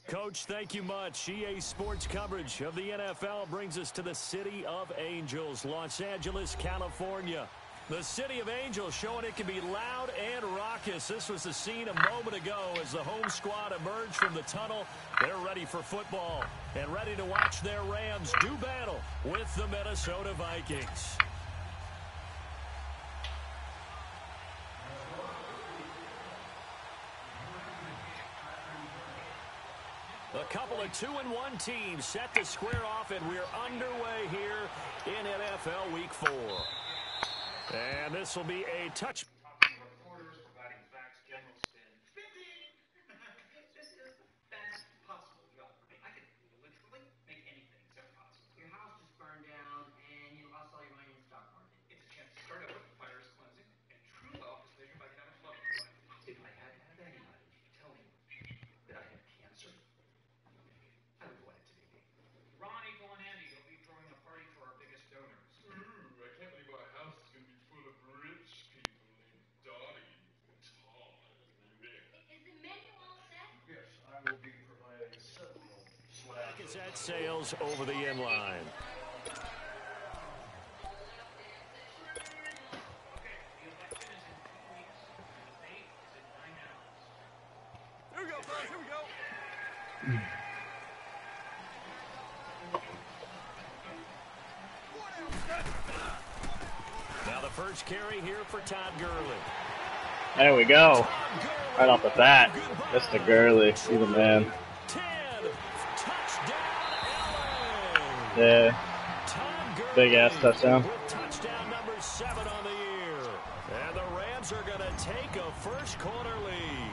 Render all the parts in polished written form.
Coach, thank you much. EA Sports coverage of the NFL brings us to the City of Angels, Los Angeles, California. The City of Angels showing it can be loud and raucous. This was the scene a moment ago as the home squad emerged from the tunnel. They're ready for football and ready to watch their Rams do battle with the Minnesota Vikings. A couple of 2-1 teams set to square off, and we're underway here in NFL Week 4. And this will be a touch. Reporters providing facts, general spin. This is the best possible job. I could literally make anything except possible. Your house just burned down, and you lost all your money in the stock market. It's a chance to start over. Fire is cleansing, and true wealth is measured by the amount of love you life. If I had anybody tell me that I had cancer, I would want it to be me. Ron, April, and Andy will be throwing a party for our biggest donors. Ooh, I can't believe our house is going to be full of rich people named Dottie, Tom, and Nick. Is the menu all set? Yes, I will be providing several slabs. Gazette sails over the end line. Okay, the election is in 2 weeks, and the date is in 9 hours. Here we go, fellas. Here we go. Now the first carry here for Todd Gurley. There we go. Right off the bat. Mr. Gurley. He's a man. 10. Touchdown, LA. Yeah. Todd Gurley Big ass touchdown. with touchdown number 7 on the year. And the Rams are going to take a first quarter lead.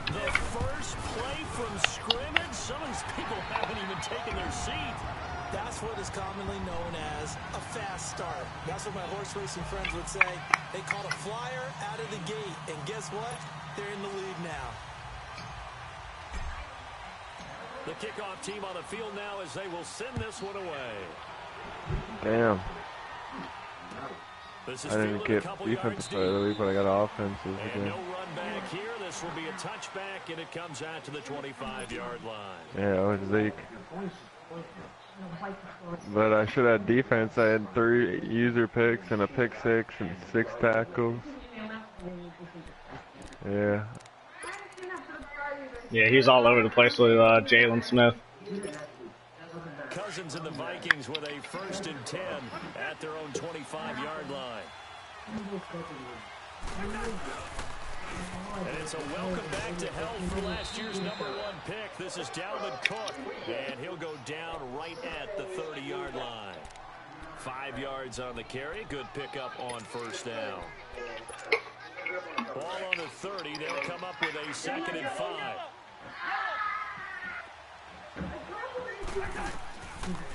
The first play from scrimmage. Some of these people haven't even taken their seat. That's what is commonly known as a fast start. That's what my horse racing friends would say. They caught a flyer out of the gate, and guess what? They're in the lead now. The kickoff team on the field now as they will send this one away. Damn. This is I didn't fielded a get couple defensive yards player of the week, but I got offensive And again. no run back here. This will be a touchback, and it comes out to the 25-yard line. Yeah, it was Zeke. But I should have defense. I had 3 user picks and a pick 6 and 6 tackles. Yeah. Yeah, he's all over the place with Jalen Smith. Cousins and the Vikings with a 1st and 10 at their own 25-yard line. And it's a welcome back to health for last year's number 1 pick. This is Dalvin Cook, and he'll go down right at the 30-yard line. 5 yards on the carry. Good pickup on 1st down. Ball on the 30. They'll come up with a 2nd and 5.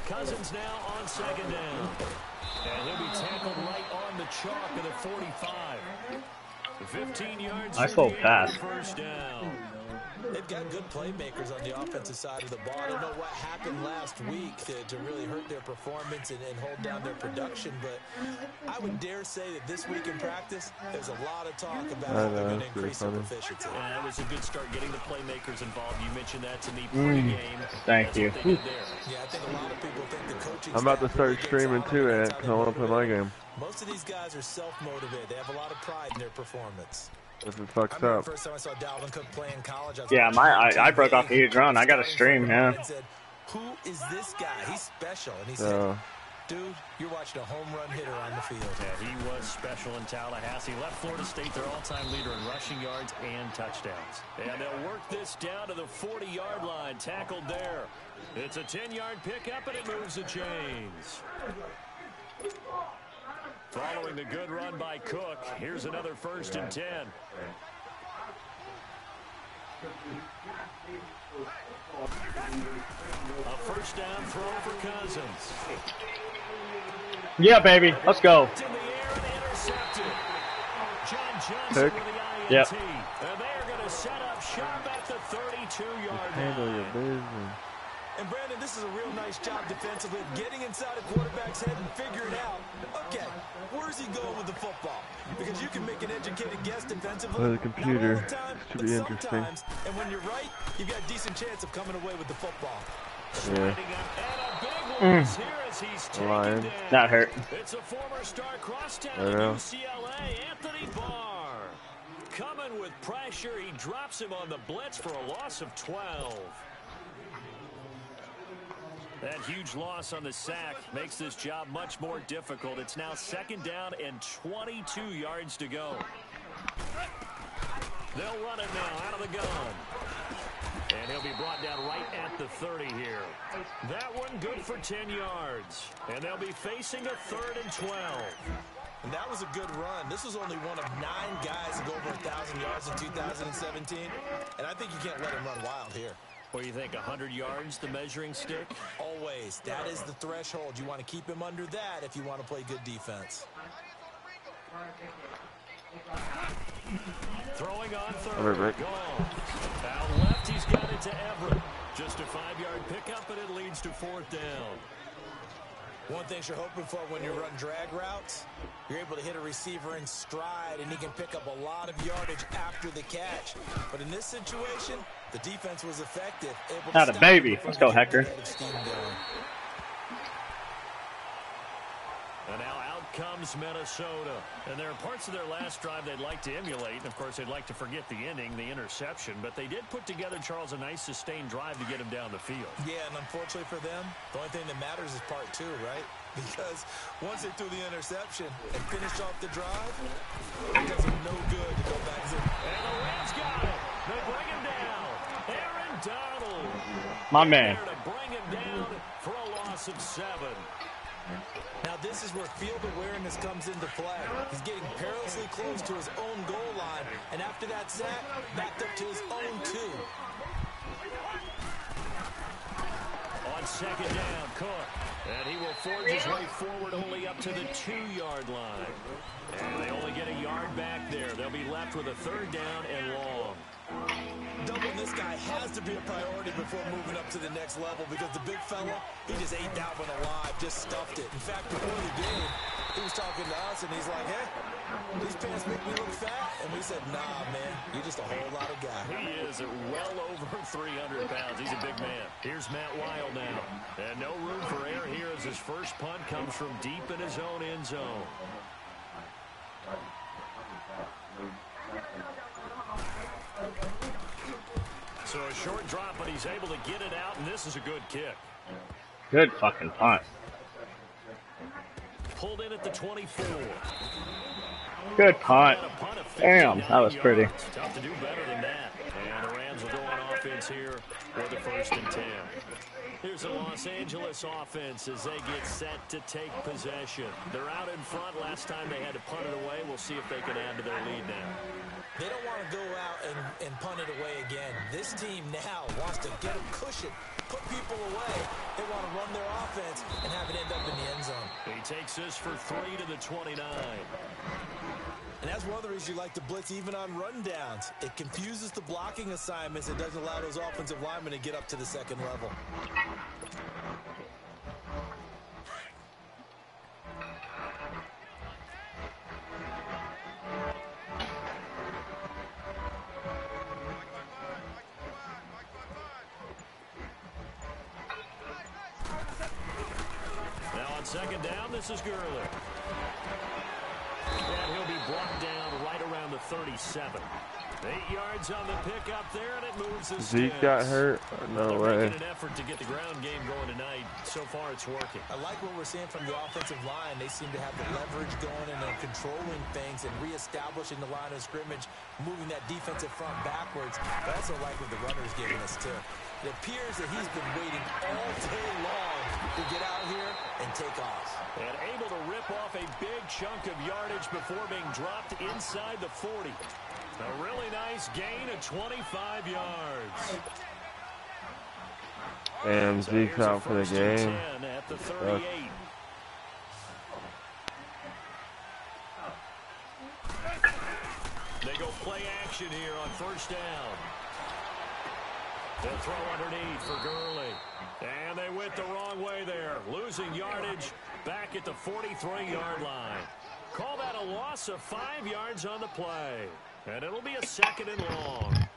Cousins now on 2nd down. And he'll be tackled right on the chalk of the 45. 15 yards. Nice little pass. 1st down. They've got good playmakers on the offensive side of the ball. I don't know what happened last week to really hurt their performance and hold down their production, but I would dare say that this week in practice, there's a lot of talk about how they're going to increase their proficiency. That was a good start getting the playmakers involved. You mentioned that to me pre-game. Thank you. Yeah, I think a lot of people think the coaching I'm about to staff start really gets streaming on too, them. Ed, That's how because they I want to play my motivate. game. Most of these guys are self-motivated. They have a lot of pride in their performance. If it fucks I remember up. the first time I saw Dalvin Cook play in college. I was Yeah, watching I TV. broke off a huge run. I got a stream, yeah. And said, who is this guy? He's special. And he said, dude, you're watching a home run hitter on the field. Yeah, he was special in Tallahassee. Left Florida State their all-time leader in rushing yards and touchdowns. And they'll work this down to the 40-yard line. Tackled there. It's a 10-yard pickup, and it moves the chains. Following the good run by Cook, here's another 1st and 10. A 1st down throw for Cousins. Yeah, baby. Let's go. In the air and intercepted. John Johnson Pick. with the INT. Yep. And they're going to set up shop at the 30 Handle your business. And Brandon, this is a real nice job defensively, getting inside a quarterback's head and figuring out, okay, where's he going with the football? Because you can make an educated guess defensively. Play the computer. Not all the time, Should but be interesting. sometimes. And when you're right, you've got a decent chance of coming away with the football. Yeah. Lion. Not hurt. It's a former star crosstown at UCLA, Anthony Barr. Coming with pressure, he drops him on the blitz for a loss of 12. That huge loss on the sack makes this job much more difficult. It's now 2nd down and 22 yards to go. They'll run it now out of the gun. And he'll be brought down right at the 30 here. That one good for 10 yards. And they'll be facing a 3rd and 12. And that was a good run. This was only one of 9 guys to go over 1,000 yards in 2017. And I think you can't let him run wild here. What do you think, 100 yards, the measuring stick? Always. That is the threshold. You want to keep him under that if you want to play good defense. Throwing on 3rd. Gone. Out left, he's got it to Everett. Just a 5-yard pickup, and it leads to 4th down. One thing you're hoping for when you run drag routes, you're able to hit a receiver in stride, and he can pick up a lot of yardage after the catch. But in this situation, the defense was effective. Not a baby. Let's go, Hector. And now out comes Minnesota. And there are parts of their last drive they'd like to emulate. And, of course, they'd like to forget the ending, the interception. But they did put together, Charles, a nice sustained drive to get him down the field. Yeah, and unfortunately for them, the only thing that matters is part 2, right? Because once they threw the interception and finished off the drive, it does them no good to go back to. And the Rams got it. They bring him down. Aaron Donald. My man. There to bring him down for a loss of 7. Now this is where field awareness comes into play. He's getting perilously close to his own goal line, and after that sack, backed up to his own 2. On 2nd down, Cook. And he will forge his way forward only up to the 2-yard line. And they only get a yard back there. They'll be left with a 3rd down and long. Doubling this guy has to be a priority before moving up to the next level because the big fella, he just ate that one alive, just stuffed it. In fact, before the game, he was talking to us, and he's like, hey, these pants make me look fat. And we said, nah, man, you're just a whole lot of guy. He is well over 300 pounds. He's a big man. Here's Matt Wild now. And no room for error here as his first punt comes from deep in his own end zone. So a short drop, but he's able to get it out, and this is a good kick. Good fucking punt. Pulled in at the 24. Good punt. Damn, that was pretty. Tough to do better than that. And the Rams will go on offense here with the 1st and 10. Here's the Los Angeles offense as they get set to take possession. They're out in front. Last time they had to punt it away. We'll see if they can add to their lead now. They don't want to go out and punt it away again. This team now wants to get a cushion, put people away. They want to run their offense and have it end up in the end zone. He takes this for 3 to the 29. And that's one of the reasons you like to blitz even on rundowns. It confuses the blocking assignments. It doesn't allow those offensive linemen to get up to the 2nd level. Now on 2nd down, this is Gurley. And he'll be brought down right around the 37. 8 yards on the pickup there, and it moves the Zeke got hurt? No way. Making an effort to get the ground game going tonight. So far, it's working. I like what we're seeing from the offensive line. They seem to have the leverage going, and they're controlling things and reestablishing the line of scrimmage, moving that defensive front backwards. But I also like what the runner's giving us, too. It appears that he's been waiting all day long to get out here and take off. And able to rip off a big chunk of yardage before being dropped inside the 40. A really nice gain of 25 yards. Damn, So Zeke's out for the game. At the 38. They go play action here on 1st down. They'll throw underneath for Gurley. And they went the wrong way there. Losing yardage back at the 43-yard line. Call that a loss of 5 yards on the play. And it'll be a 2nd and long.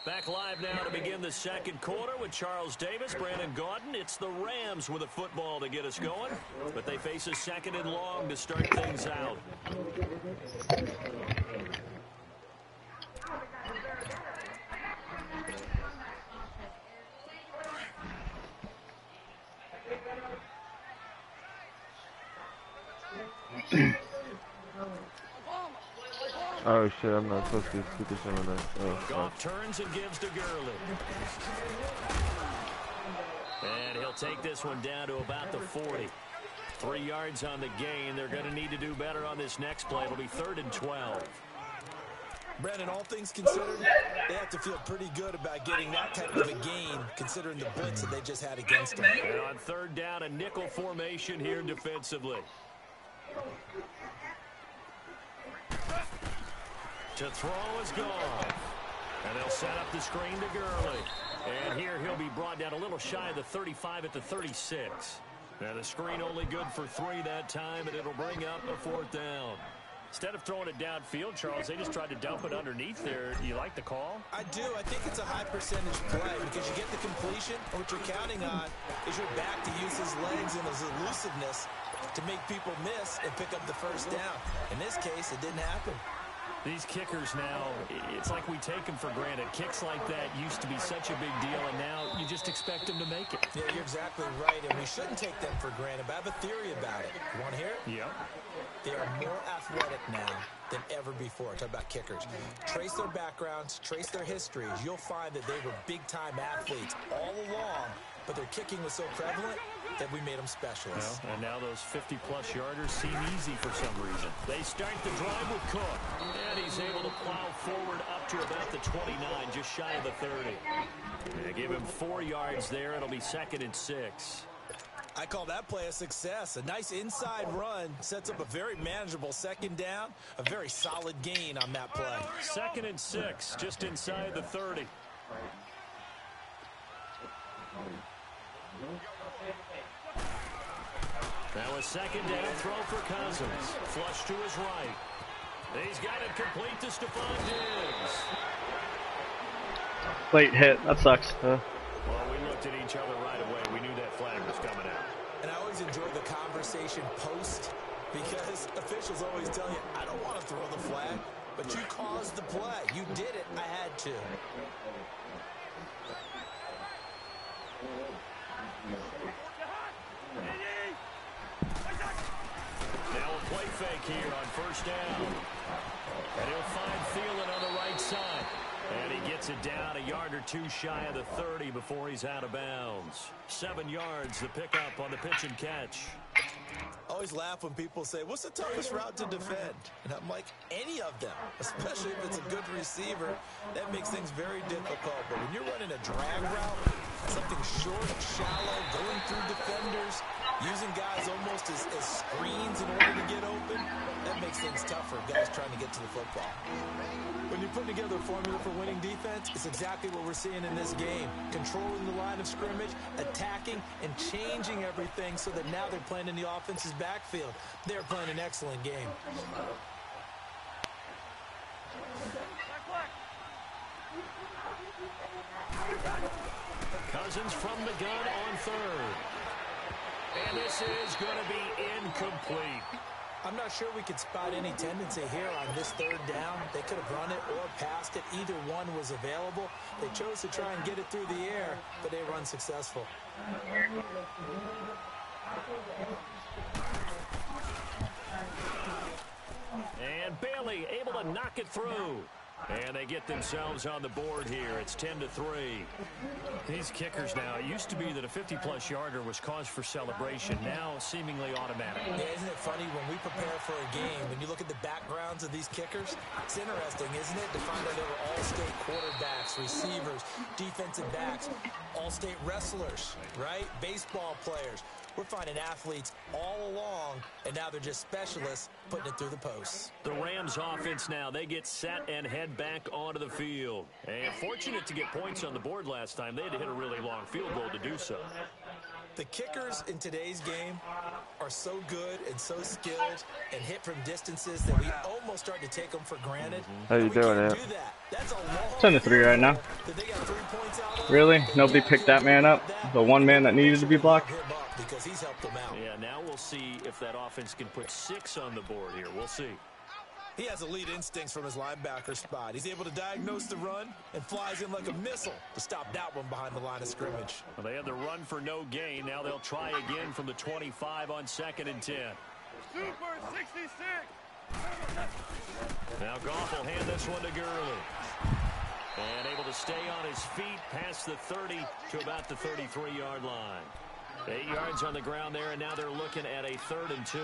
Back live now to begin the second quarter with Charles Davis, Brandon Gaudin. It's the Rams with a football to get us going, but they face a 2nd and long to start things out. Oh shit, I'm not supposed to do stupid shit on that. Oh, Goff turns and gives to Gurley. And he'll take this one down to about the 40. 3 yards on the gain. They're going to need to do better on this next play. It'll be 3rd and 12. Brandon, all things considered, they have to feel pretty good about getting that type of a gain, considering the blitz that they just had against them. And on 3rd down, a nickel formation here defensively. To throw is Goff. And they'll set up the screen to Gurley. And here he'll be brought down a little shy of the 35 at the 36. Now the screen only good for 3 that time, and it'll bring up a 4th down. Instead of throwing it downfield, Charles, they just tried to dump it underneath there. You like the call? I do. I think it's a high percentage play because you get the completion, and what you're counting on is your back to use his legs and his elusiveness to make people miss and pick up the 1st down. In this case, it didn't happen. These kickers now, it's like we take them for granted. Kicks like that used to be such a big deal, and now you just expect them to make it. Yeah, you're exactly right, and we shouldn't take them for granted, but I have a theory about it. You want to hear it? Yep. They are more athletic now than ever before. Talk about kickers. Trace their backgrounds, trace their histories. You'll find that they were big-time athletes all along, but their kicking was so prevalent that we made them specialists. Well, and now those 50-plus yarders seem easy for some reason. They start the drive with Cook, and he's able to plow forward up to about the 29, just shy of the 30. They give him 4 yards there. It'll be 2nd and 6. I call that play a success. A nice inside run sets up a very manageable 2nd down, a very solid gain on that play. 2nd and 6, just inside the 30. Now a 2nd down throw for Cousins. Flush to his right. He's got it complete to Stephon Diggs. Late hit. That sucks. Well, we looked at each other right away. We knew that flag was coming out. And I always enjoy the conversation post because officials always tell you, I don't want to throw the flag, but you caused the play. You did it. I had to. Now a play fake here on 1st down. And he'll find Thielen on the right side. And he gets it down a yard or 2 shy of the 30 before he's out of bounds. 7 yards, the pickup on the pitch and catch. I always laugh when people say, what's the toughest route to defend? And I'm like, any of them, especially if it's a good receiver. That makes things very difficult. But when you're running a drag route, something short, shallow, going through defenders, using guys almost as screens in order to get open, that makes things tougher, guys trying to get to the football. When you're putting together a formula for winning defense, it's exactly what we're seeing in this game. Controlling the line of scrimmage, attacking, and changing everything so that now they're playing in the offense's backfield. They're playing an excellent game. Cousins from the gun on 3rd. And this is going to be incomplete. I'm not sure we could spot any tendency here on this 3rd down. They could have run it or passed it. Either one was available. They chose to try and get it through the air, but they were unsuccessful. And Bailey able to knock it through. And they get themselves on the board here. It's 10-3. These kickers now, it used to be that a 50-plus yarder was cause for celebration. Now seemingly automatic. Yeah, isn't it funny when we prepare for a game, when you look at the backgrounds of these kickers, it's interesting, isn't it, to find out they were all-state quarterbacks, receivers, defensive backs, all-state wrestlers, right? Baseball players. we're finding athletes all along, and now they're just specialists putting it through the posts. The Rams offense now, they get set and head back onto the field. And fortunate to get points on the board last time. They had to hit a really long field goal to do so. The kickers in today's game are so good and so skilled and hit from distances that we almost start to take them for granted. How you doing, Ant? Do that. That's a long 10-3 right now. that they got 3 points out of. Really? Nobody picked that man up? The one man that needed to be blocked? Because he's helped them out. Yeah, now we'll see if that offense can put 6 on the board here. We'll see. He has elite instincts from his linebacker spot. He's able to diagnose the run and flies in like a missile to stop that one behind the line of scrimmage. Well, they had the run for no gain. Now they'll try again from the 25 on 2nd and 10. Super 66! Now Goff will hand this one to Gurley. And able to stay on his feet past the 30 to about the 33-yard line. 8 yards on the ground there, and now they're looking at a 3rd and 2.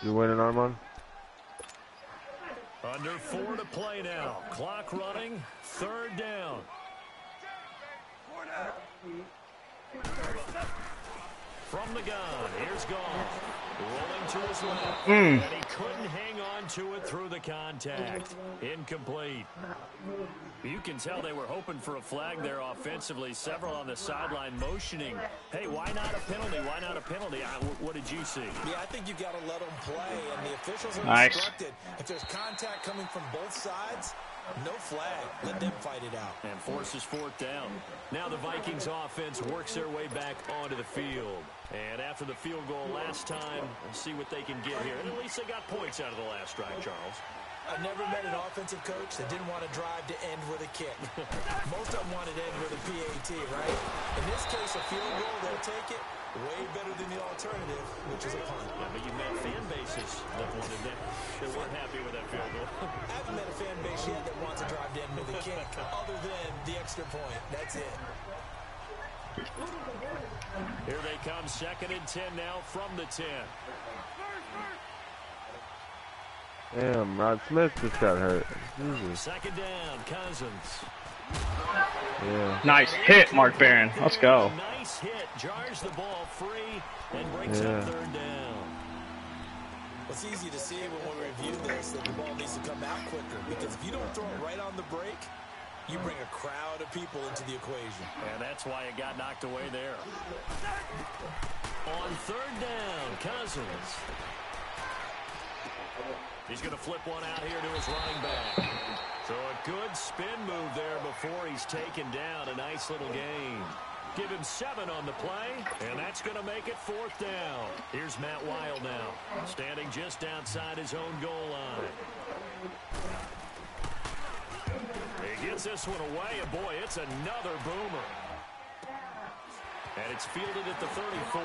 You winning, Armand? Under 4 to play now. Clock running. 3rd down. From the gun, here's Goff. Rolling to his left. And he couldn't hang on to it through the contact. Incomplete. You can tell they were hoping for a flag there offensively. Several on the sideline motioning. Hey, why not a penalty? Why not a penalty? What did you see? Yeah, I think you got to let them play, and the officials are Nice. instructed. If there's contact coming from both sides, no flag. Let them fight it out. And forces 4th down. Now the Vikings offense works their way back onto the field. And after the field goal last time, we'll see what they can get here. And at least they got points out of the last drive, Charles. I've never met an offensive coach that didn't want to drive to end with a kick. Most of them wanted to end with a PAT, right? In this case, a field goal, they'll take it. Way better than the alternative, which is a punt. Yeah, but you met fan bases that wanted that. They weren't happy with that field goal. I haven't met a fan base yet that wants to drive to end with a kick, other than the extra point. That's it. Here they come, 2nd and 10 now from the 10. Damn, Rod Smith just got hurt. Jesus. 2nd down, Cousins. Yeah. Nice hit, Mark Barron. Let's go. Nice hit, jars the ball free, and brings up 3rd down. It's easy to see when we review this that the ball needs to come out quicker, because if you don't throw it right on the break, you bring a crowd of people into the equation. And that's why it got knocked away there. On 3rd down, Cousins. He's going to flip one out here to his running back. So a good spin move there before he's taken down. A nice little gain. Give him 7 on the play, and that's going to make it 4th down. Here's Matt Wild now, standing just outside his own goal line. He gets this one away, and boy, it's another boomer. And it's fielded at the 34.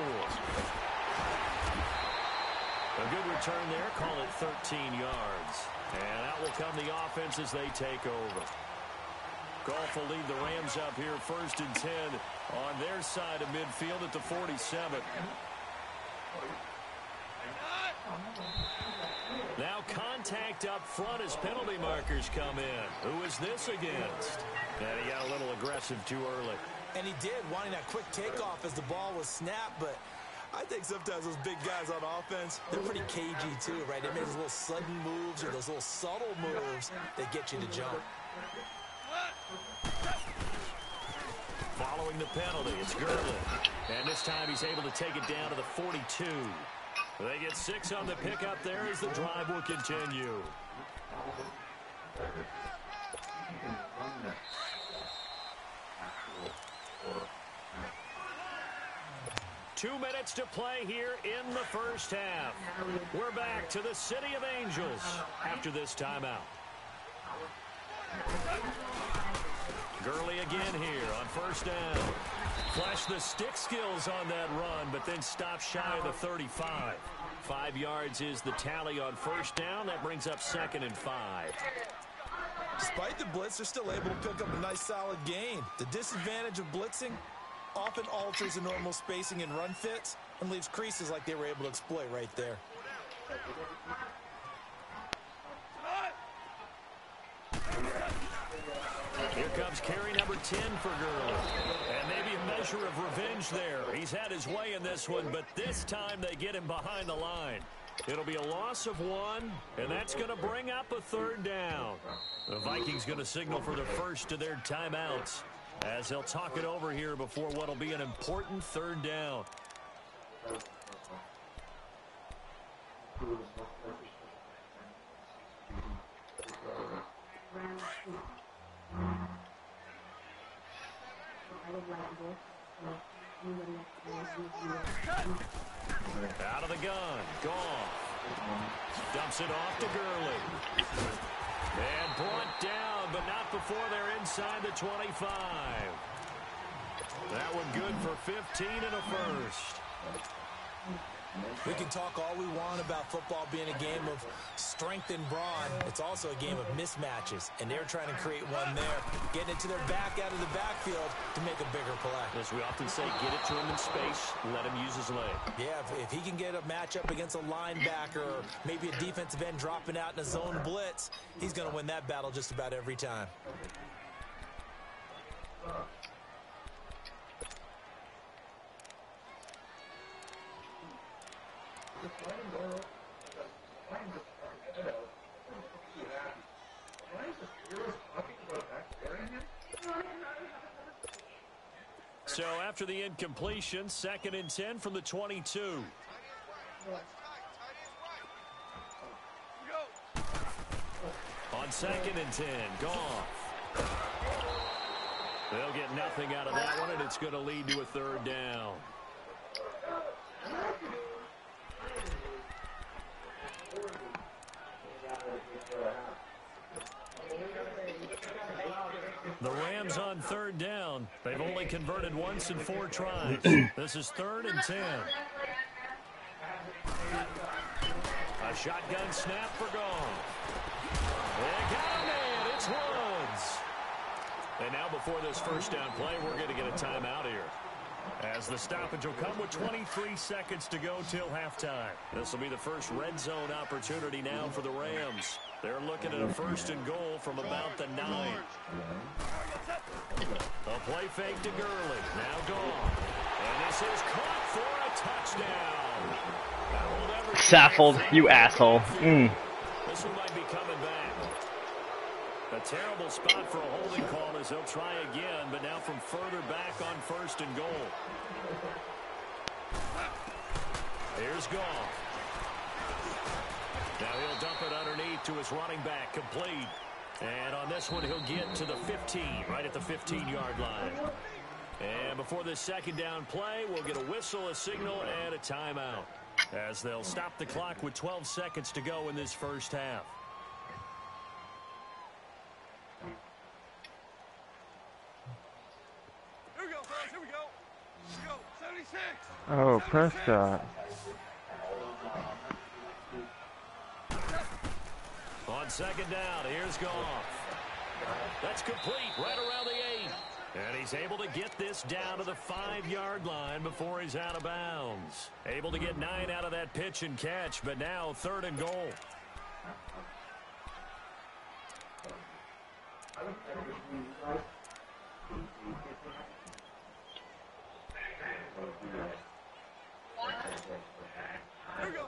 A good return there, call it 13 yards. And out will come the offense as they take over. Goff will lead the Rams up here 1st and 10 on their side of midfield at the 47. Now contact up front as penalty markers come in. Who is this against? And he got a little aggressive too early. And he did, wanting that quick takeoff as the ball was snapped, but I think sometimes those big guys on offense, they're pretty cagey too, right? They make those little sudden moves or those little subtle moves that get you to jump. Following the penalty, it's Gurley. And this time he's able to take it down to the 42. They get 6 on the pickup there as the drive will continue. 2 minutes to play here in the first half. We're back to the City of Angels after this timeout. Gurley again here on 1st down. Flashed the stick skills on that run, but then stopped shy of the 35. 5 yards is the tally on 1st down. That brings up 2nd and 5. Despite the blitz, they're still able to pick up a nice solid gain. The disadvantage of blitzing often alters the normal spacing and run fits and leaves creases like they were able to exploit right there. Here comes carry number 10 for Gurley. And maybe a measure of revenge there. He's had his way in this one, but this time they get him behind the line. It'll be a loss of 1, and that's going to bring up a 3rd down. The Vikings going to signal for the first of their timeouts as they'll talk it over here before what will be an important 3rd down. Out of the gun, Goff. Dumps it off to Gurley. And brought down, but not before they're inside the 25. That one good for 15 and a first. We can talk all we want about football being a game of strength and brawn. It's also a game of mismatches, and they're trying to create one there, getting it to their back out of the backfield to make a bigger play. As we often say, get it to him in space, let him use his leg. Yeah, if he can get a matchup against a linebacker or maybe a defensive end dropping out in a zone blitz, he's going to win that battle just about every time. So after the incompletion, 2nd and 10 from the 22. On 2nd and 10, Goff. They'll get nothing out of that one, and it's going to lead to a 3rd down. The Rams on 3rd down. They've only converted once in 4 tries. This is 3rd and 10. A shotgun snap for Goff. They got a man. It's Woods. And now before this first down play, we're going to get a timeout here, as the stoppage will come with 23 seconds to go till halftime. This will be the first red zone opportunity now for the Rams. They're looking at a 1st and goal from about the 9. A play fake to Gurley. Now Goff. And this is caught for a touchdown. Saffold, you asshole. This one might be coming back. A terrible spot for a holding call as they'll try again, but now from further back on 1st and goal. Here's Goff. Now he'll dump it underneath to his running back, complete. And on this one, he'll get to the 15, right at the 15-yard line. And before this 2nd down play, we'll get a whistle, a signal, and a timeout, as they'll stop the clock with 12 seconds to go in this first half. Here we go, fellas. Here we go. Let's go. 76. Oh, Prescott. On 2nd down, here's Goff. That's complete right around the 8. And he's able to get this down to the 5-yard line before he's out of bounds. Able to get 9 out of that pitch and catch, but now 3rd and goal.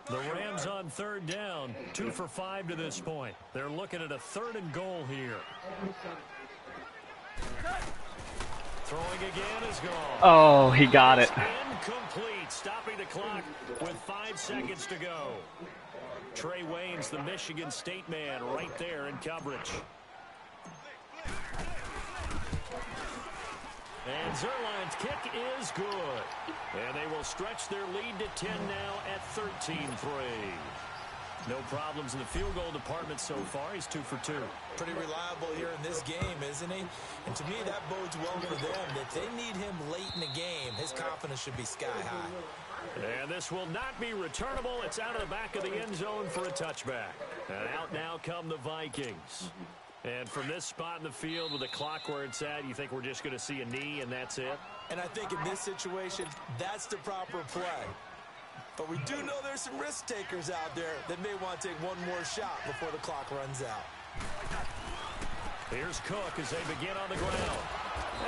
The Rams on 3rd down, 2 for 5 to this point. They're looking at a 3rd and goal here. Throwing again is gone. Oh, he got it. Incomplete, stopping the clock with 5 seconds to go. Trey Wayne's the Michigan State man right there in coverage. And Zerline's kick is good. And they will stretch their lead to 10 now at 13-3. No problems in the field goal department so far. He's 2 for 2. Pretty reliable here in this game, isn't he? And to me, that bodes well for them. If they need him late in the game, his confidence should be sky high. And this will not be returnable. It's out of the back of the end zone for a touchback. And out now come the Vikings. And from this spot in the field with the clock where it's at, you think we're just going to see a knee and that's it? And I think in this situation, that's the proper play. But we do know there's some risk takers out there that may want to take one more shot before the clock runs out. Here's Cook as they begin on the ground.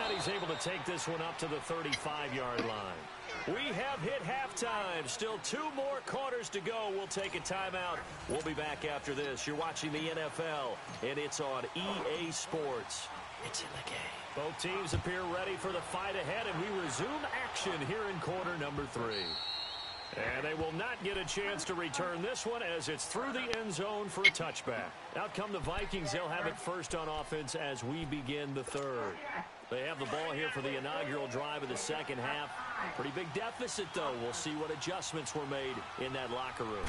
And he's able to take this one up to the 35-yard line. We have hit halftime. Still 2 more quarters to go. We'll take a timeout. We'll be back after this. You're watching the NFL, and it's on EA Sports. It's in the game. Both teams appear ready for the fight ahead, and we resume action here in quarter number 3. And they will not get a chance to return this one as it's through the end zone for a touchback. Out come the Vikings. They'll have it first on offense as we begin the third. They have the ball here for the inaugural drive of the second half. Pretty big deficit, though. We'll see what adjustments were made in that locker room.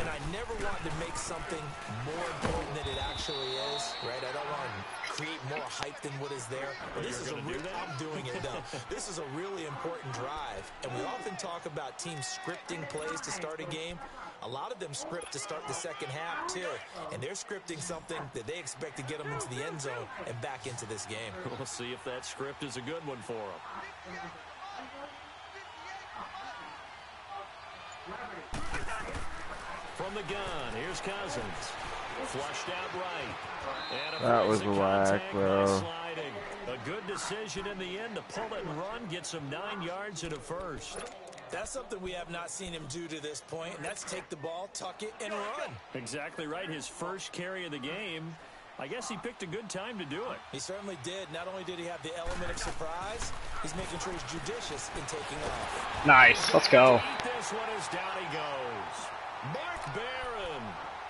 And I never want to make something more important than it actually is, right? I don't want to create more hype than what is there. But this is I'm doing it, though. This is a really important drive. And we often talk about teams scripting plays to start a game. A lot of them script to start the second half, too. And they're scripting something that they expect to get them into the end zone and back into this game. We'll see if that script is a good one for them. From the gun, here's Cousins. Flushed out right. And that was a whack, bro. A good decision in the end to pull it and run, get some 9 yards and a first. That's something we have not seen him do to this point, and that's take the ball, tuck it, and run. Exactly right. His first carry of the game. I guess he picked a good time to do it. He certainly did. Not only did he have the element of surprise, he's making sure he's judicious in taking off. Nice. Let's go. This one is down he goes. Mark Barron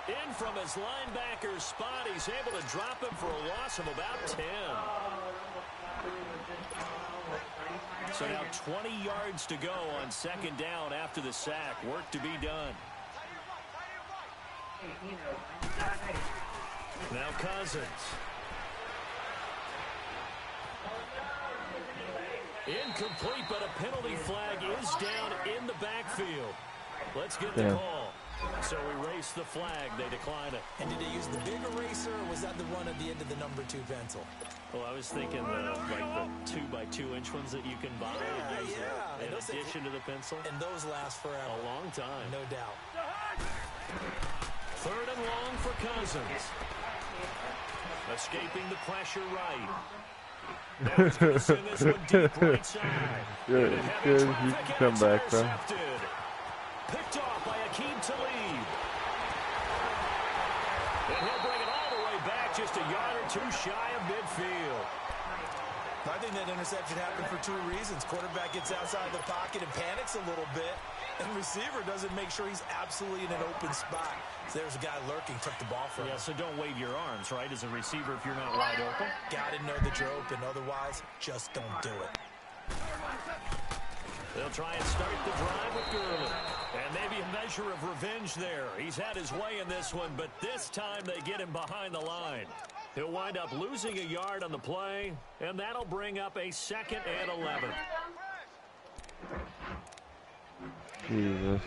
in from his linebacker spot. He's able to drop him for a loss of about 10. So now 20 yards to go on second down after the sack. Work to be done. Now Cousins. Incomplete, but a penalty flag is down in the backfield. Let's get the call. So erase the flag. They decline it. And did they use the big eraser, or was that the one at the end of the number 2 pencil? Well, I was thinking like the 2x2-inch ones that you can buy in addition to the pencil. And those last forever. A long time. No doubt. Third and long for Cousins. Escaping the pressure right. Now he's going to send this one deep right side. Good. You can come back, bro. Picked off by Akeem Talib. And he'll bring it all the way back just a yard or 2 shy of midfield. I think that interception happened for 2 reasons. Quarterback gets outside the pocket and panics a little bit. And receiver doesn't make sure he's absolutely in an open spot. So there's a guy lurking, took the ball from him. Yeah, so don't wave your arms, right, as a receiver if you're not wide open. Got to know that you're open. Otherwise, just don't do it. They'll try and start the drive with Gurley. And maybe a measure of revenge there. He's had his way in this one, but this time they get him behind the line. He'll wind up losing a yard on the play, and that'll bring up a 2nd and 11. Jesus.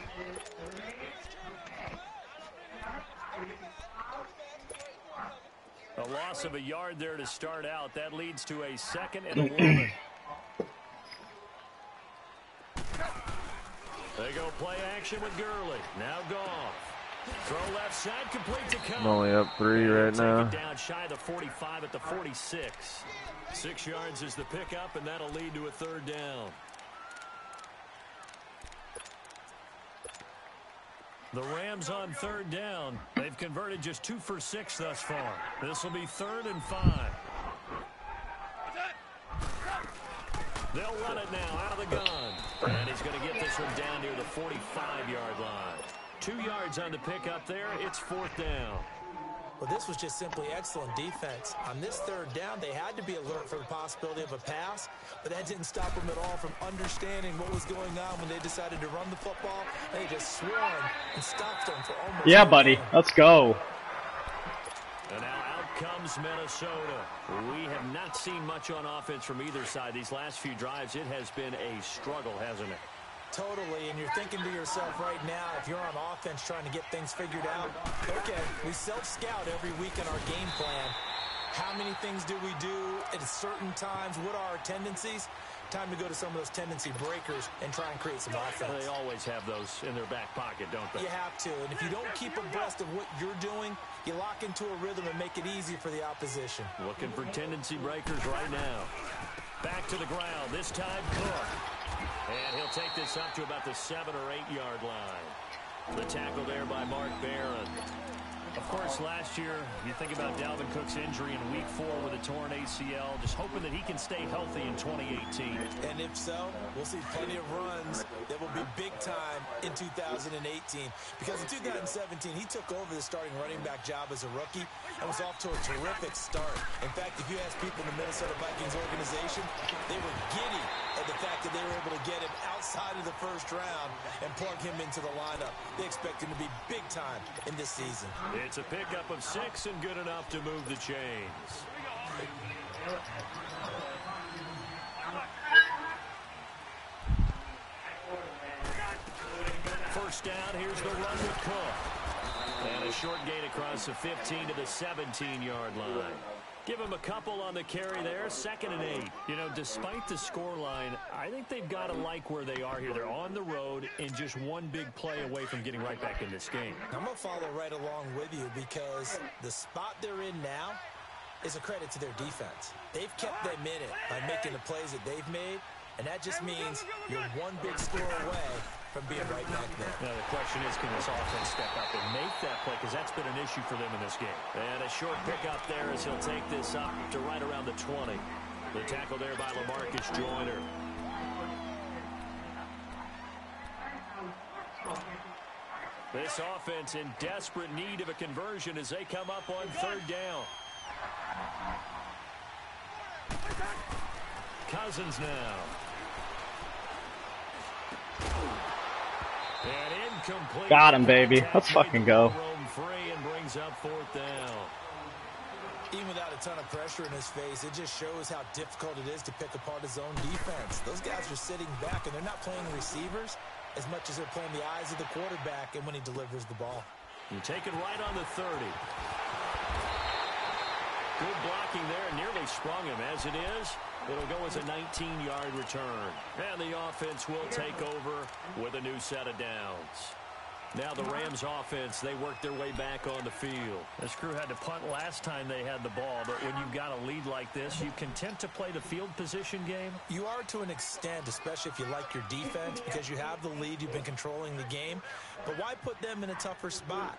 A loss of a yard there to start out. That leads to a 2nd and 11. They go play action with Gurley. Now Goff. Throw left side, complete to Cobb. I'm only up 3 right now. Down shy of the 45 at the 46. 6 yards is the pickup, and that'll lead to a 3rd down. The Rams on 3rd down. They've converted just 2 for 6 thus far. This will be 3rd and 5. They'll run it now out of the gun. And he's going to get this one down near the 45-yard line. 2 yards on the pickup there. It's 4th down. Well, this was just simply excellent defense. On this 3rd down, they had to be alert for the possibility of a pass, but that didn't stop them at all from understanding what was going on when they decided to run the football. They just swarmed and stopped them for almost. Yeah, buddy. Let's go. And now out comes Minnesota. We have not seen much on offense from either side. These last few drives, it has been a struggle, hasn't it? Totally, and you're thinking to yourself right now, if you're on offense trying to get things figured out, okay, we self-scout every week in our game plan. How many things do we do at certain times? What are our tendencies? Time to go to some of those tendency breakers and try and create some offense. They always have those in their back pocket, don't they? You have to, and if you don't keep abreast of what you're doing, You lock into a rhythm and make it easy for the opposition. Looking for tendency breakers right now. Back to the ground. This time, Cook. And he'll take this up to about the 7 or 8 yard line. The tackle there by Mark Barron. Of course, last year, you think about Dalvin Cook's injury in Week 4 with a torn ACL, just hoping that he can stay healthy in 2018. And if so, we'll see plenty of runs that will be big time in 2018. Because in 2017, he took over the starting running back job as a rookie and was off to a terrific start. In fact, if you ask people in the Minnesota Vikings organization, they were giddy at the fact that they were able to get him outside of the first round and plug him into the lineup. They expect him to be big time in this season. It's a pickup of 6 and good enough to move the chains. First down, here's the run with Cook. And a short gain across the 15 to the 17-yard line. Give him a couple on the carry there, 2nd and 8. You know, despite the scoreline, I think they've got to like where they are here. They're on the road and just one big play away from getting right back in this game. I'm going to follow right along with you because the spot they're in now is a credit to their defense. They've kept them in it by making the plays that they've made, and that just means you're one big score away from being right back there. Now, the question is, can this offense step up and make that play? Because that's been an issue for them in this game. And a short pickup there as he'll take this up to right around the 20. The tackle there by LaMarcus Joyner. This offense in desperate need of a conversion as they come up on 3rd down. Cousins now. Got him, baby. Let's fucking go. And brings up 4th down. Even without a ton of pressure in his face, it just shows how difficult it is to pick apart his own defense. Those guys are sitting back, and they're not playing receivers as much as they're playing the eyes of the quarterback and when he delivers the ball. You take it right on the 30. Good blocking there, nearly sprung him. As it is, it'll go as a 19-yard return. And the offense will take over with a new set of downs. Now the Rams offense, they work their way back on the field. This crew had to punt last time they had the ball, but when you've got a lead like this, you content to play the field position game? You are to an extent, especially if you like your defense, because you have the lead, you've been controlling the game. But why put them in a tougher spot?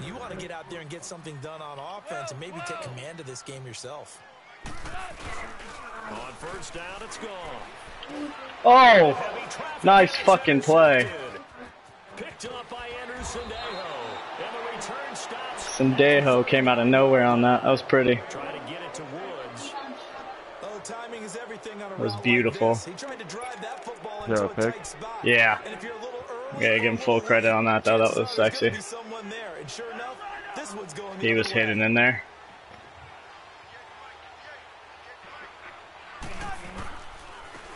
You want to get out there and get something done on offense and maybe take command of this game yourself. On 1st down, it's gone. Oh, nice fucking play. Picked up by Andrew Sendejo. And the return stops. Sendejo came out of nowhere on that. That was pretty. Trying to get it to Woods. Oh, timing is everything on a It was route beautiful. like this. He tried to drive that football into a tight spot. Yeah. And if you're a little early, Gotta give him full credit on that, though. That was sexy. Someone there. And sure enough, this one's going He was hidden in there.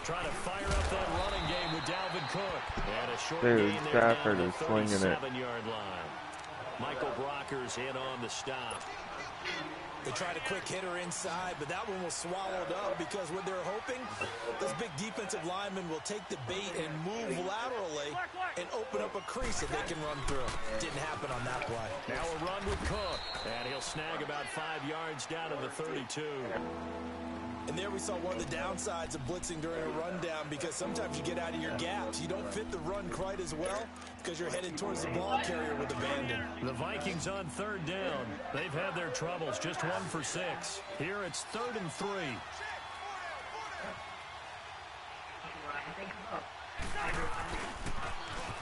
Trying to fire up that running game with Dalvin Cook. And a short Dude, gain there Stafford down is to the slinging it. 37-yard line. Michael Brocker's in on the stop. They tried a quick hitter inside, but that one was swallowed up because what they're hoping, this big defensive lineman will take the bait and move laterally and open up a crease that they can run through. Didn't happen on that play. Now a run with Cook. And he'll snag about 5 yards down to the 32. And there we saw one of the downsides of blitzing during a rundown because sometimes you get out of your gaps. You don't fit the run quite as well because you're headed towards the ball carrier with abandon. The Vikings on 3rd down. They've had their troubles, just 1 for 6. Here it's 3rd and 3.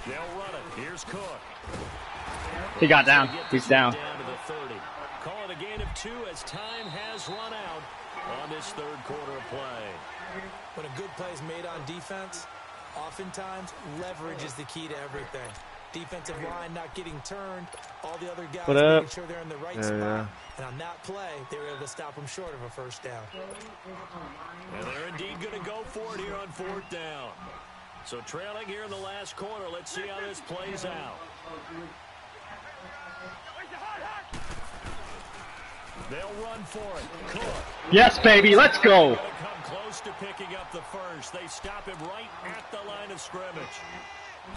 They'll run it. Here's Cook. He got down. He's down. Down to the 30. Call it a gain of 2 as time has run out on this 3rd quarter of play. When a good play is made on defense, oftentimes leverage is the key to everything. Defensive line not getting turned, all the other guys making sure they're in the right spot. Yeah. And on that play, they were able to stop them short of a 1st down. And they're indeed going to go for it here on 4th down. So trailing here in the last quarter, let's see how this plays out. They'll run for it. Cook. Yes, baby. Let's go. Come close to picking up the first. They stop him right at the line of scrimmage.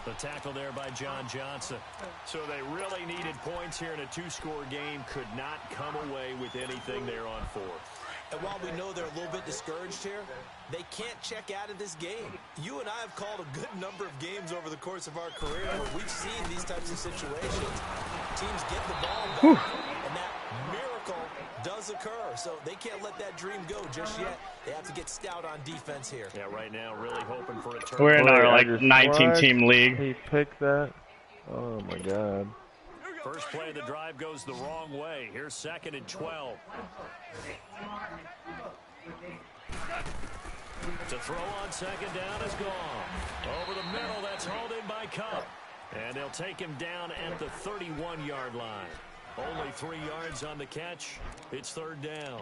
The tackle there by John Johnson. So they really needed points here in a 2-score game. Could not come away with anything there on 4th. And while we know they're a little bit discouraged here, they can't check out of this game. You and I have called a good number of games over the course of our career where we've seen these types of situations. Teams get the ball back, and that miracle does occur. So they can't let that dream go just yet. They have to get stout on defense here. Yeah, right now really hoping for a turn. We're in our, like, 19-team league. He picked that? Oh, my God. First play of the drive goes the wrong way. Here's 2nd and 12. To throw on 2nd down is gone. Over the middle, that's hauled in by Cup. And they'll take him down at the 31-yard line. Only 3 yards on the catch. It's 3rd down.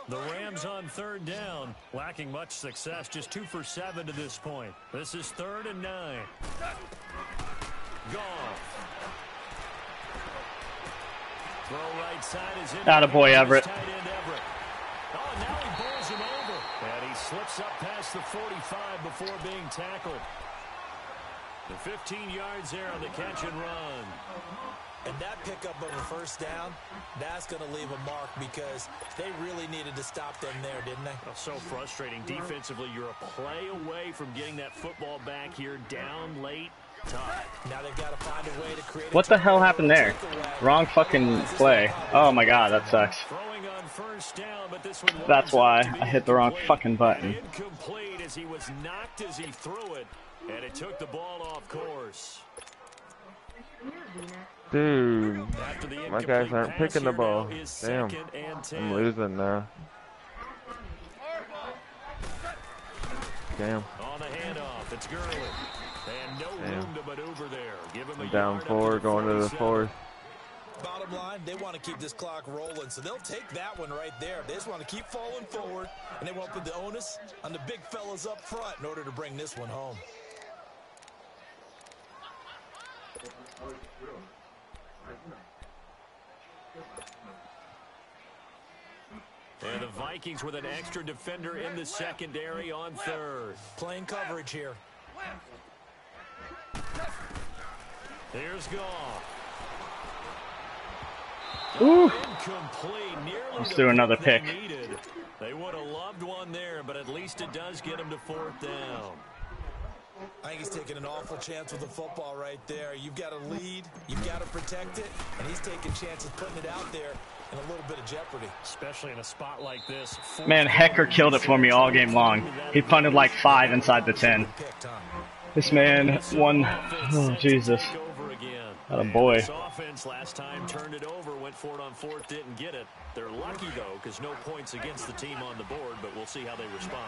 The Rams on 3rd down, lacking much success, just 2 for 7 to this point. This is 3rd and 9. Goff. Throw right side is in. Attaboy, Everett. Tight end Everett. Oh, now he bowls him over. And he slips up past the 45 before being tackled. The 15 yards there on the catch and run. And that pickup of a 1st down, that's going to leave a mark because they really needed to stop them there, didn't they? Oh, so frustrating. Defensively, you're a play away from getting that football back here, down late. Tough. Now they've got to find a way to create. What the hell happened there? Wrong fucking play. Oh my God, that sucks. Throwing on 1st down, but this one That's why I hit the wrong fucking button. Incomplete as he was knocked as he threw it, and it took the ball off course. Dude, my guys aren't picking the ball. Damn, I'm losing now. Damn. On the handoff, it's Gurley. And no room to maneuver there. Give him a Down 4, going to the 4th. Bottom line, they want to keep this clock rolling, so they'll take that one right there. They just want to keep falling forward, and they want to put the onus on the big fellas up front in order to bring this one home. And the Vikings with an extra defender in the secondary on 3rd. Playing coverage here. Here's Goff. Ooh. Incomplete. Nearly Let's do another pick. They would have loved one there, but at least it does get them to 4th down. I think he's taking an awful chance with the football right there. You've got to lead, you've got to protect it, and he's taking chances putting it out there in a little bit of jeopardy. Especially in a spot like this. Man, Hecker killed it for me all game long. He punted like 5 inside the 10. This man won. Oh, Jesus. Oh, boy. This offense last time turned it over, went for it on 4th, didn't get it. They're lucky, though, because no points against the team on the board, but we'll see how they respond.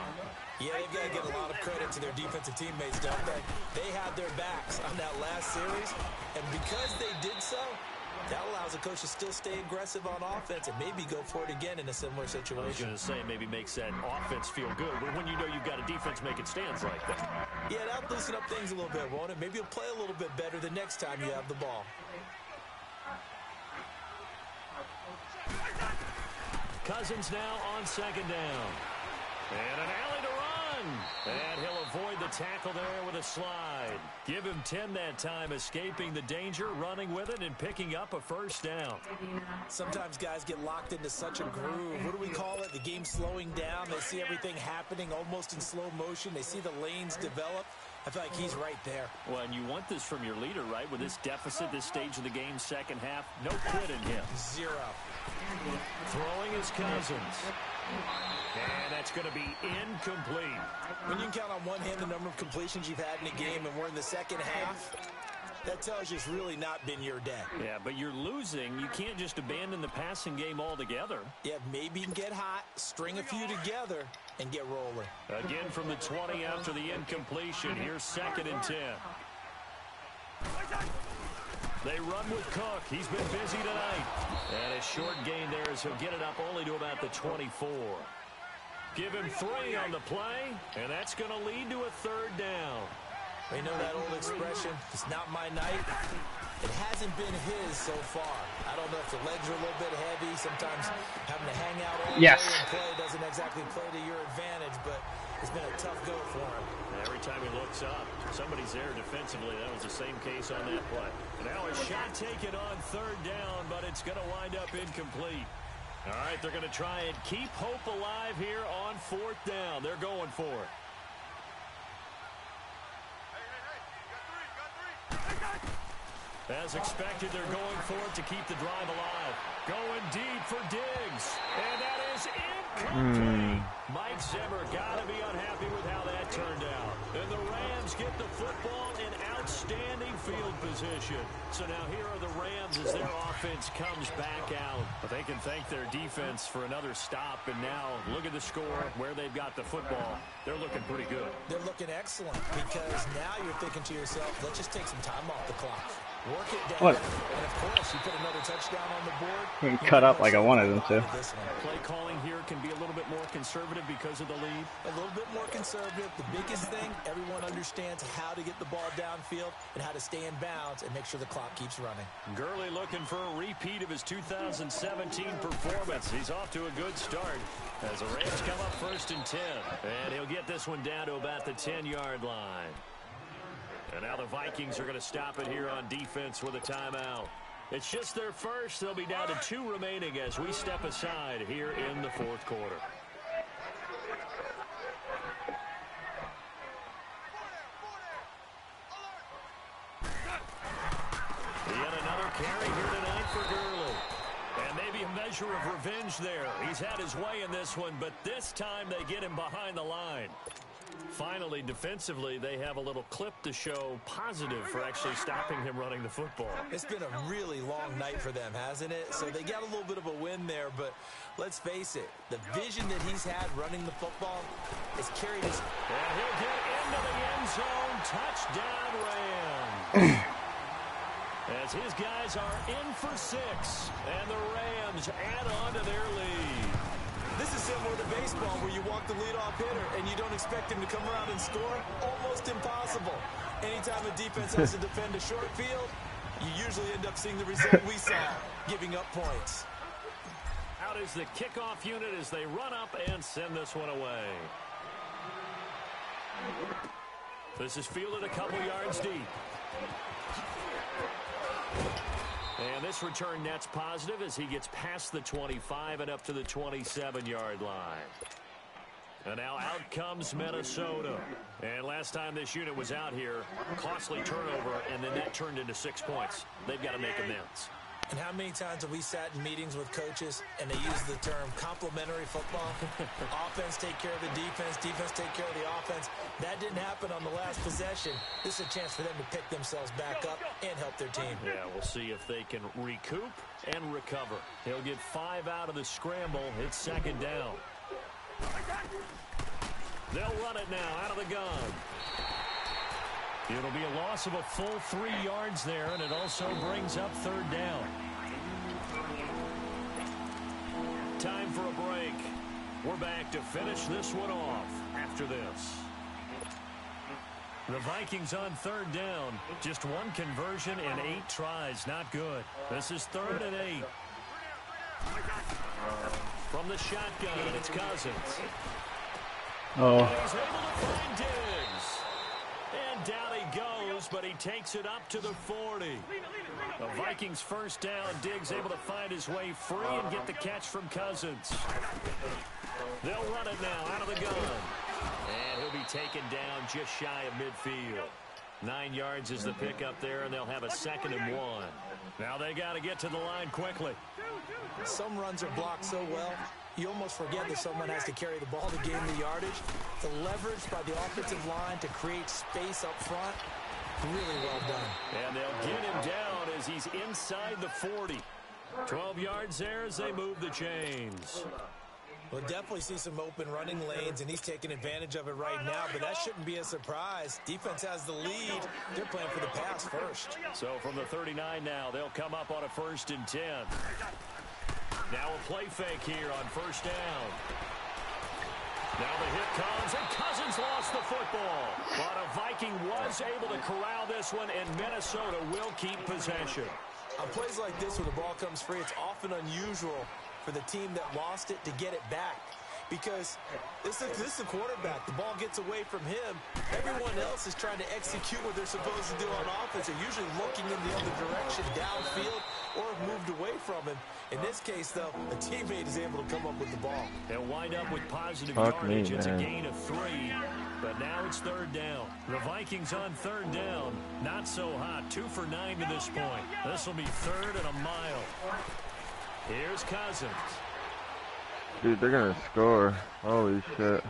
Yeah, they've got to give a lot of credit to their defensive teammates, don't they? They had their backs on that last series, and because they did so, that allows the coach to still stay aggressive on offense and maybe go for it again in a similar situation. I was going to say, maybe makes that offense feel good, but when you know you've got a defense making stands like that. Yeah, that'll loosen up things a little bit, won't it? Maybe you'll play a little bit better the next time you have the ball. Cousins now on 2nd down. And an alley to run. And he'll avoid the tackle there with a slide. Give him 10 that time, escaping the danger, running with it, and picking up a 1st down. Sometimes guys get locked into such a groove. What do we call it? The game slowing down. They see everything happening almost in slow motion. They see the lanes develop. I feel like he's right there. Well, and you want this from your leader, right? With this deficit, this stage of the game, 2nd half, no quit in him. 0. Throwing his Cousins. And that's going to be incomplete. When you can count on one hand the number of completions you've had in a game and we're in the 2nd half, that tells you it's really not been your day. Yeah, but you're losing. You can't just abandon the passing game altogether. Yeah, maybe you can get hot, string a few together, and get rolling. Again from the 20 after the incompletion. Here's 2nd and 10. They run with Cook. He's been busy tonight. And a short gain there as he'll get it up only to about the 24. Give him 3 on the play, and that's going to lead to a 3rd down. We know that old expression, it's not my night. It hasn't been his so far. I don't know if the legs are a little bit heavy. Sometimes having to hang out all day and play doesn't exactly play to your advantage, but it's been a tough go for him. Every time he looks up, somebody's there defensively. That was the same case on that play. And now a shot taken on third down, but it's going to wind up incomplete. All right, they're going to try and keep hope alive here on fourth down. They're going for it. As expected, they're going for it to keep the drive alive. Going deep for Diggs. And that is incomplete. Mike Zimmer got to be unhappy with how that turned out. And the Rams get the football in outstanding field position. So now here are the Rams as their offense comes back out. But they can thank their defense for another stop. And now look at the score, where they've got the football. They're looking pretty good. They're looking excellent because now you're thinking to yourself, let's just take some time off the clock. Work it down. What? And of course, you put another touchdown on the board. Couldn't cut up like I wanted them to. Play calling here can be a little bit more conservative because of the lead. A little bit more conservative. The biggest thing, everyone understands how to get the ball downfield and how to stay in bounds and make sure the clock keeps running. Gurley looking for a repeat of his 2017 performance. He's off to a good start as the Rams come up 1st and 10. And he'll get this one down to about the 10-yard line. And now the Vikings are going to stop it here on defense with a timeout. It's just their first. They'll be down to 2 remaining as we step aside here in the fourth quarter. Yet another carry here tonight for Gurley. And maybe a measure of revenge there. He's had his way in this one, but this time they get him behind the line. Finally, defensively, they have a little clip to show positive for actually stopping him running the football. It's been a really long night for them, hasn't it? So they got a little bit of a win there, but let's face it, the vision that he's had running the football has carried his... And he'll get into the end zone. Touchdown, Rams. As his guys are in for 6, and the Rams add on to their lead. This is similar to baseball where you walk the leadoff hitter and you don't expect him to come around and score. Almost impossible. Anytime a defense has to defend a short field, you usually end up seeing the result we saw, giving up points. Out is the kickoff unit as they run up and send this one away. This is fielded a couple yards deep. And this return net's positive as he gets past the 25 and up to the 27-yard line. And now out comes Minnesota. And last time this unit was out here, costly turnover, and then that turned into 6 points. They've got to make amends. And how many times have we sat in meetings with coaches and they use the term complementary football? Offense take care of the defense, defense take care of the offense. That didn't happen on the last possession. This is a chance for them to pick themselves back up and help their team. Yeah, we'll see if they can recoup and recover. He'll get 5 out of the scramble. It's 2nd down. They'll run it now out of the gun. It'll be a loss of a full 3 yards there, and it also brings up 3rd down. Time for a break. We're back to finish this one off after this. The Vikings on 3rd down. Just 1 conversion in 8 tries. Not good. This is 3rd and 8. From the shotgun, it's Cousins. Oh. And he's able to find Diggs. And down he goes, but he takes it up to the 40. The Vikings 1st down. Diggs able to find his way free and get the catch from Cousins. They'll run it now out of the gun. And he'll be taken down just shy of midfield. 9 yards is the pickup there, and they'll have a 2nd and 1. Now they got to get to the line quickly. Some runs are blocked so well, you almost forget that someone has to carry the ball to gain the yardage. The leverage by the offensive line to create space up front, really well done. And they'll get him down as he's inside the 40. 12 yards there as they move the chains. We'll definitely see some open running lanes, and he's taking advantage of it right now, but that shouldn't be a surprise. Defense has the lead. They're playing for the pass first. So from the 39 now, they'll come up on a 1st and 10. Now a play fake here on 1st down. Now the hit comes, and Cousins lost the football. But a Viking was able to corral this one, and Minnesota will keep possession. On plays like this where the ball comes free, it's often unusual for the team that lost it to get it back. Because this is a quarterback. The ball gets away from him. Everyone else is trying to execute what they're supposed to do on offense. They're usually looking in the other direction, downfield, or have moved away from him. In this case, though, a teammate is able to come up with the ball. They'll wind up with positive yardage. It's a gain of 3, but now it's 3rd down. The Vikings on 3rd down. Not so hot. 2 for 9 to this point. This will be 3rd and a mile. Here's Cousins. Dude, they're going to score. Holy shit.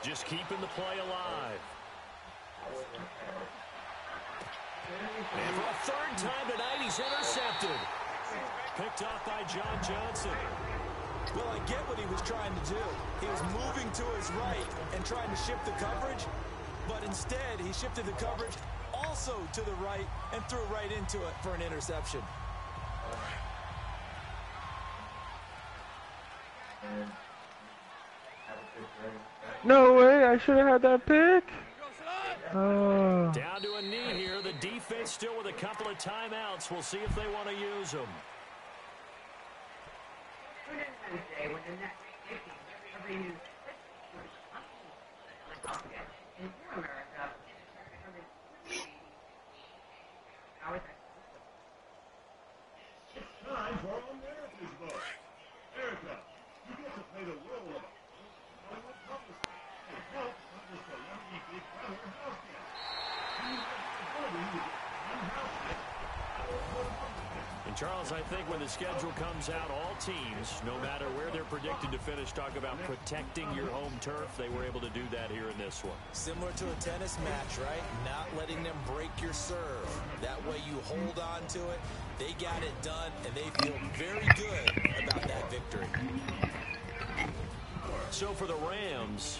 Just keeping the play alive. And for a 3rd time tonight, he's intercepted. Picked off by John Johnson. Well, I get what he was trying to do. He was moving to his right and trying to shift the coverage, but instead he shifted the coverage also to the right and threw right into it for an interception. No way, I should have had that pick. Oh. Down to a knee here. The defense still with a couple of timeouts. We'll see if they want to use them. Time for America's vote. America, you get to play the role of Hollywood publicist. Help not just a lucky big brother house guest. You have the ability to get one house guest. And Charles, I think when the schedule comes out, all teams, no matter where they're predicted to finish, talk about protecting your home turf. They were able to do that here in this one. Similar to a tennis match, right? Not letting them break your serve. That way you hold on to it. They got it done, and they feel very good about that victory. So for the Rams,